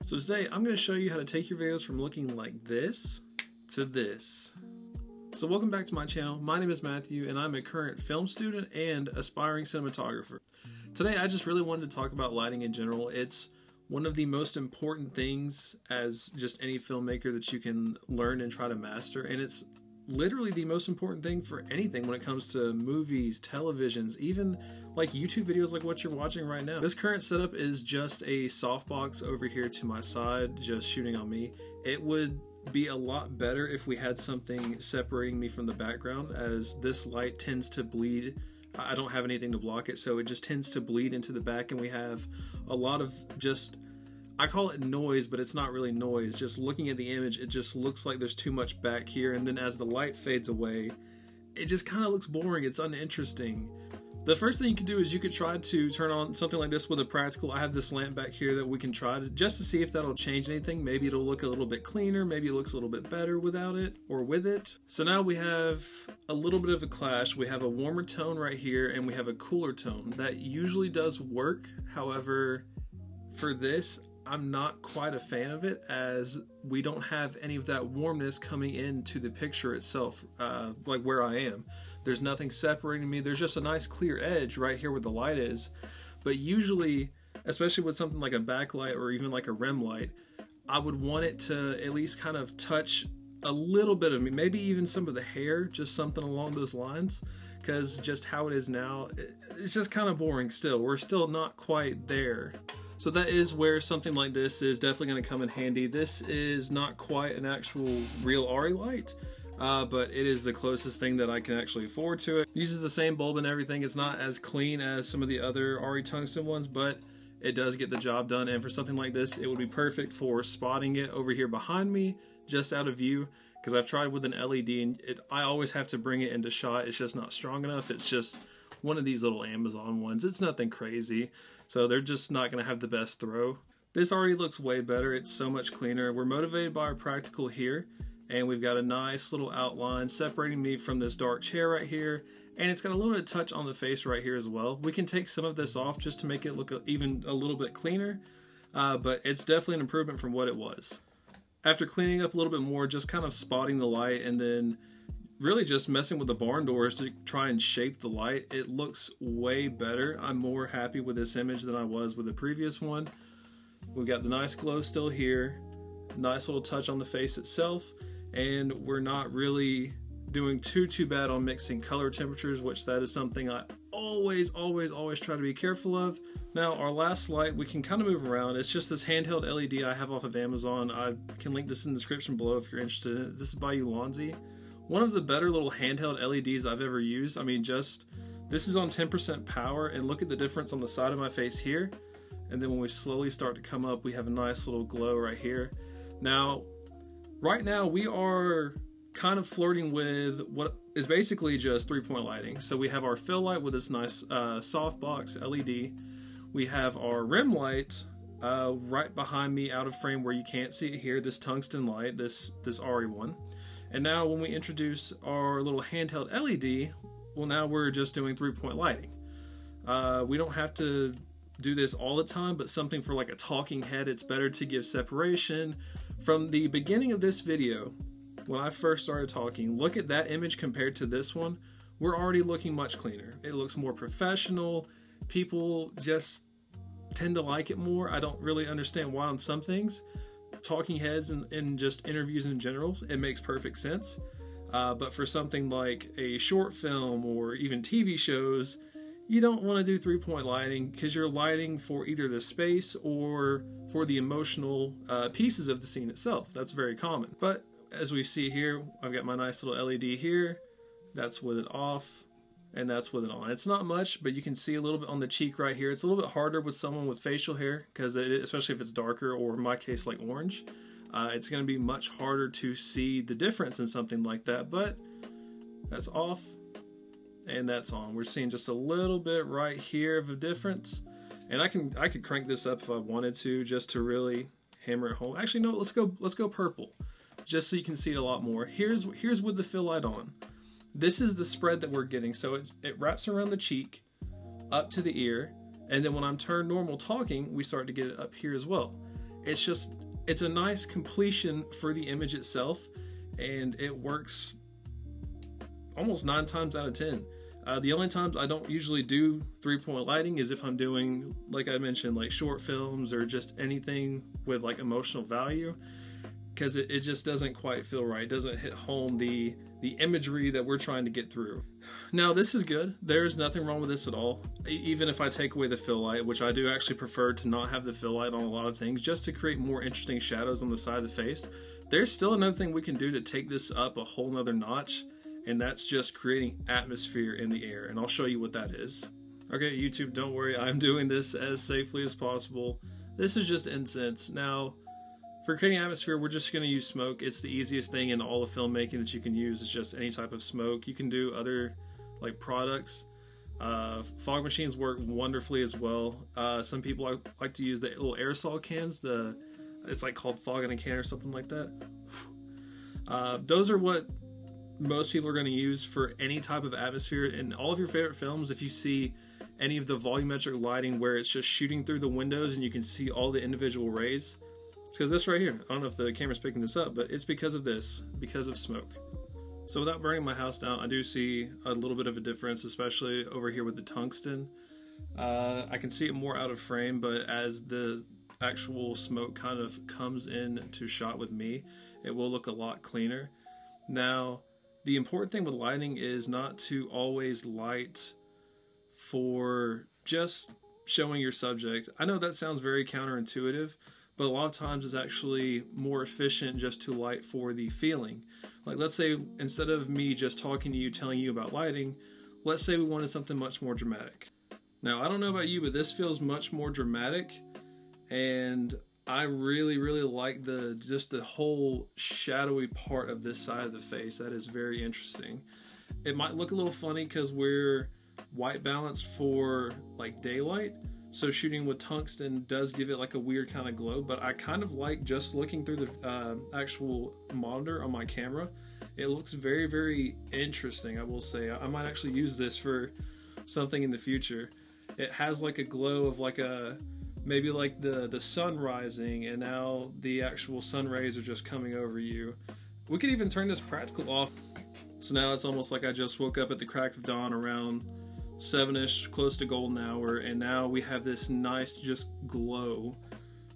So today I'm going to show you how to take your videos from looking like this to this. So welcome back to my channel. My name is Matthew and I'm a current film student and aspiring cinematographer. Today I just really wanted to talk about lighting in general. It's one of the most important things as just any filmmaker that you can learn and try to master, and it's literally the most important thing for anything when it comes to movies, televisions, even like YouTube videos like what you're watching right now. This current setup is just a softbox over here to my side, just shooting on me. It would be a lot better if we had something separating me from the background, as this light tends to bleed. I don't have anything to block it, so it just tends to bleed into the back, and we have a lot of just, I call it noise, but it's not really noise. Just looking at the image, it just looks like there's too much back here, and then as the light fades away, it just kind of looks boring. It's uninteresting. The first thing you can do is you could try to turn on something like this with a practical. I have this lamp back here that we can try to, just to see if that'll change anything. Maybe it'll look a little bit cleaner, maybe it looks a little bit better without it or with it. So now we have a little bit of a clash. We have a warmer tone right here and we have a cooler tone. That usually does work. However, for this, I'm not quite a fan of it, as we don't have any of that warmness coming into the picture itself, like where I am. There's nothing separating me. There's just a nice clear edge right here where the light is. But usually, especially with something like a backlight or even like a rim light, I would want it to at least kind of touch a little bit of me, maybe even some of the hair, just something along those lines, because just how it is now, it's just kind of boring still. We're still not quite there. So that is where something like this is definitely going to come in handy. This is not quite an actual real ARRI light, but it is the closest thing that I can actually afford to it. It uses the same bulb and everything. It's not as clean as some of the other ARRI tungsten ones, but it does get the job done. And for something like this, it would be perfect for spotting it over here behind me, just out of view, because I've tried with an LED and I always have to bring it into shot. It's just not strong enough. It's just one of these little Amazon ones. It's nothing crazy, so they're just not going to have the best throw. This already looks way better. It's so much cleaner. We're motivated by our practical here, and we've got a nice little outline separating me from this dark chair right here, and it's got a little bit of touch on the face right here as well. We can take some of this off just to make it look even a little bit cleaner, but it's definitely an improvement from what it was. After cleaning up a little bit more, just kind of spotting the light and then really just messing with the barn doors to try and shape the light, it looks way better. I'm more happy with this image than I was with the previous one. We've got the nice glow still here, nice little touch on the face itself, and we're not really doing too bad on mixing color temperatures, which that is something I always try to be careful of. Now our last light, we can kind of move around. It's just this handheld LED I have off of Amazon. I can link this in the description below if you're interested in it. This is by Ulanzi. One of the better little handheld LEDs I've ever used. I mean, just, this is on 10% power, and look at the difference on the side of my face here. And then when we slowly start to come up, we have a nice little glow right here. Now, right now we are kind of flirting with what is basically just 3-point lighting. So we have our fill light with this nice softbox LED. We have our rim light right behind me out of frame where you can't see it here, this tungsten light, this ARRI one. And now when we introduce our little handheld LED, well, now we're just doing 3-point lighting. We don't have to do this all the time, but something for like a talking head, it's better to give separation. From the beginning of this video, when I first started talking, look at that image compared to this one. We're already looking much cleaner. It looks more professional. People just tend to like it more. I don't really understand why on some things. Talking heads and just interviews in general, it makes perfect sense. But for something like a short film or even TV shows, you don't want to do 3-point lighting, because you're lighting for either the space or for the emotional pieces of the scene itself. That's very common. But as we see here, I've got my nice little LED here. That's with it off, and that's with it on. It's not much, but you can see a little bit on the cheek right here. It's a little bit harder with someone with facial hair, because especially if it's darker, or in my case like orange, it's going to be much harder to see the difference in something like that. But that's off and that's on. We're seeing just a little bit right here of a difference, and I could crank this up if I wanted to, just to really hammer it home. Actually, no, let's go purple, just so you can see it a lot more. Here's with the fill light on. This is the spread that we're getting. So it wraps around the cheek, up to the ear, and then when I'm turned normal talking, we start to get it up here as well. it's a nice completion for the image itself, and it works almost 9 times out of 10. The only times I don't usually do 3-point lighting is if I'm doing, like I mentioned, like short films or just anything with like emotional value, because it just doesn't quite feel right. It doesn't hit home the imagery that we're trying to get through. Now this is good. There's nothing wrong with this at all. Even if I take away the fill light, which I do actually prefer to not have the fill light on a lot of things, just to create more interesting shadows on the side of the face, there's still another thing we can do to take this up a whole nother notch, and that's just creating atmosphere in the air, and I'll show you what that is. Okay, YouTube, don't worry, I'm doing this as safely as possible. This is just incense. Now, for creating atmosphere, we're just going to use smoke. It's the easiest thing in all of filmmaking that you can use. It's just any type of smoke. You can do other like products. Fog machines work wonderfully as well. Some people like to use the little aerosol cans. It's like called fog in a can or something like that. Those are what most people are going to use for any type of atmosphere. In all of your favorite films, if you see any of the volumetric lighting where it's just shooting through the windows and you can see all the individual rays, it's because this right here. I don't know if the camera's picking this up, but it's because of this, because of smoke. So without burning my house down, I do see a little bit of a difference, especially over here with the tungsten. I can see it more out of frame, but as the actual smoke kind of comes into shot with me, it will look a lot cleaner. Now, the important thing with lighting is not to always light for just showing your subject. I know that sounds very counterintuitive, but a lot of times it's actually more efficient just to light for the feeling. Like, let's say instead of me just talking to you, telling you about lighting, let's say we wanted something much more dramatic. Now, I don't know about you, but this feels much more dramatic, and I really, really like just the whole shadowy part of this side of the face. That is very interesting. It might look a little funny because we're white balanced for like daylight, so shooting with tungsten does give it like a weird kind of glow, but I kind of like just looking through the actual monitor on my camera. It looks very, very interesting, I will say. I might actually use this for something in the future. It has like a glow of like maybe like the sun rising, and now the actual sun rays are just coming over you. We could even turn this practical off. So now it's almost like I just woke up at the crack of dawn around 7ish, close to golden hour, and now we have this nice just glow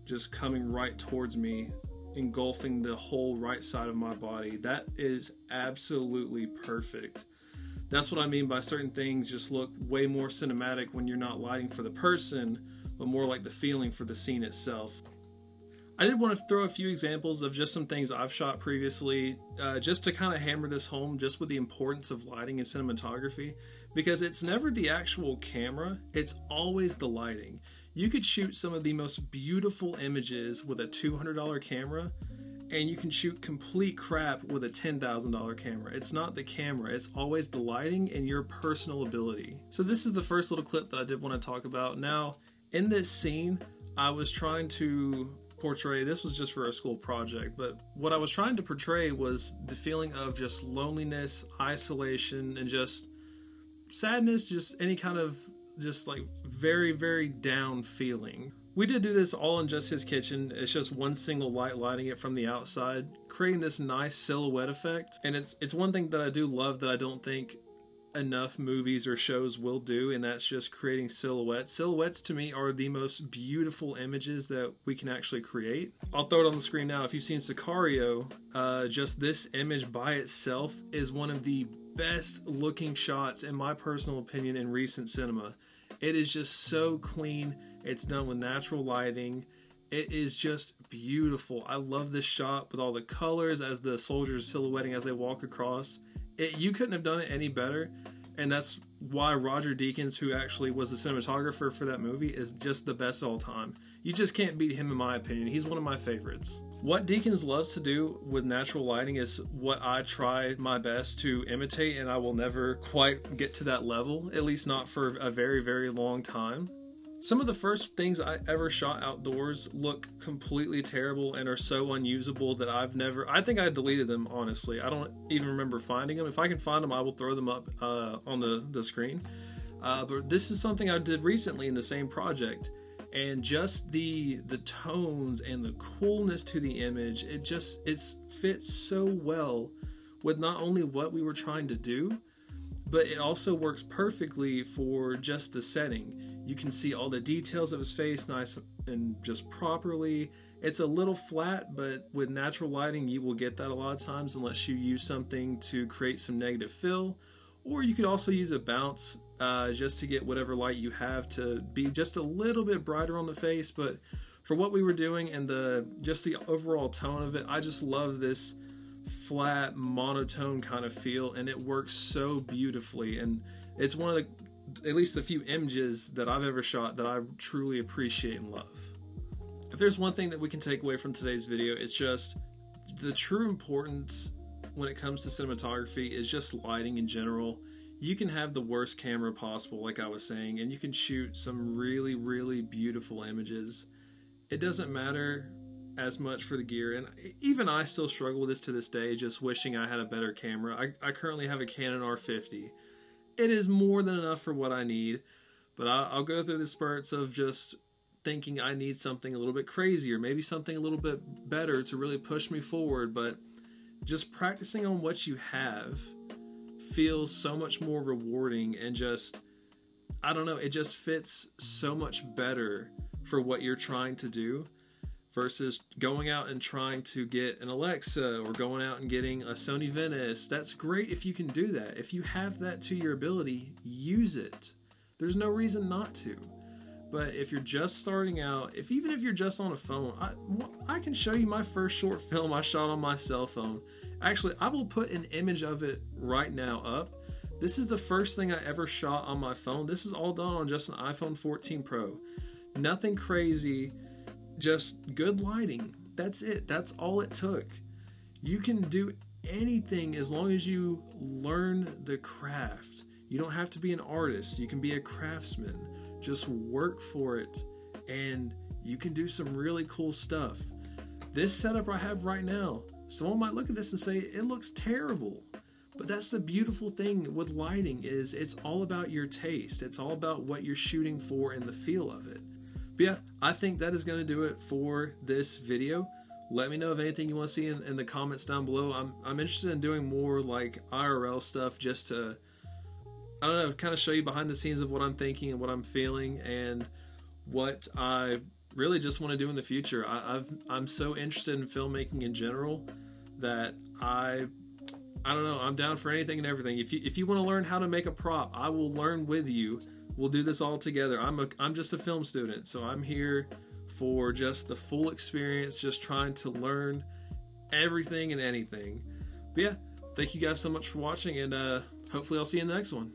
just coming right towards me, engulfing the whole right side of my body. That is absolutely perfect. That's what I mean by certain things just look way more cinematic when you're not lighting for the person, but more like the feeling for the scene itself. I did want to throw a few examples of just some things I've shot previously, just to kind of hammer this home just with the importance of lighting and cinematography, because it's never the actual camera, it's always the lighting. You could shoot some of the most beautiful images with a $200 camera, and you can shoot complete crap with a $10,000 camera. It's not the camera, it's always the lighting and your personal ability. So this is the first little clip that I did want to talk about. Now, in this scene, I was trying to portray, this was just for a school project, but what I was trying to portray was the feeling of just loneliness, isolation, and just sadness, just any kind of just like very, very down feeling. We did do this all in just his kitchen. It's just one single light lighting it from the outside, creating this nice silhouette effect. And it's one thing that I do love that I don't think enough movies or shows will do, and that's just creating silhouettes. Silhouettes to me are the most beautiful images that we can actually create. I'll throw it on the screen now. If you've seen Sicario, just this image by itself is one of the best looking shots, in my personal opinion, in recent cinema. It is just so clean. It's done with natural lighting. It is just beautiful. I love this shot with all the colors as the soldiers silhouetting as they walk across. You couldn't have done it any better, and that's why Roger Deakins, who actually was the cinematographer for that movie, is just the best of all time. You just can't beat him in my opinion. He's one of my favorites. What Deakins loves to do with natural lighting is what I try my best to imitate, and I will never quite get to that level, at least not for a very, very long time. Some of the first things I ever shot outdoors look completely terrible and are so unusable that I think I deleted them, honestly. I don't even remember finding them. If I can find them, I will throw them up on the screen. But this is something I did recently in the same project. And just the tones and the coolness to the image, it fits so well with not only what we were trying to do, but it also works perfectly for just the setting. You can see all the details of his face nice and just properly. It's a little flat, but with natural lighting you will get that a lot of times unless you use something to create some negative fill. Or you could also use a bounce just to get whatever light you have to be just a little bit brighter on the face. But for what we were doing and just the overall tone of it, I just love this flat monotone kind of feel, and it works so beautifully. And it's one of the, at least the few images that I've ever shot that I truly appreciate and love. If there's one thing that we can take away from today's video, it's just the true importance when it comes to cinematography is just lighting in general. You can have the worst camera possible, like I was saying, and you can shoot some really, really beautiful images. It doesn't matter as much for the gear, and even I still struggle with this to this day, just wishing I had a better camera. I currently have a Canon R50. It is more than enough for what I need, but I'll go through the spurts of just thinking I need something a little bit crazier, maybe something a little bit better to really push me forward. But just practicing on what you have feels so much more rewarding, and just, I don't know, it just fits so much better for what you're trying to do versus going out and trying to get an Alexa or going out and getting a Sony Venice. That's great if you can do that. If you have that to your ability, use it. There's no reason not to. But if you're just starting out, even if you're just on a phone, I can show you my first short film I shot on my cell phone. Actually, I will put an image of it right now up. This is the first thing I ever shot on my phone. This is all done on just an iPhone 14 Pro. Nothing crazy, just good lighting. That's it. That's all it took. You can do anything as long as you learn the craft. You don't have to be an artist. You can be a craftsman. Just work for it, and you can do some really cool stuff. This setup I have right now, someone might look at this and say it looks terrible, but that's the beautiful thing with lighting, is it's all about your taste. It's all about what you're shooting for and the feel of it. But yeah, I think that is going to do it for this video. Let me know of anything you want to see in the comments down below. I'm interested in doing more like IRL stuff, just to, I don't know, kind of show you behind the scenes of what I'm thinking and what I'm feeling and what I really just want to do in the future. I'm so interested in filmmaking in general that I don't know, I'm down for anything and everything. If you want to learn how to make a prop, I will learn with you. We'll do this all together. I'm just a film student, so I'm here for just the full experience, just trying to learn everything and anything. But yeah, thank you guys so much for watching, and hopefully I'll see you in the next one.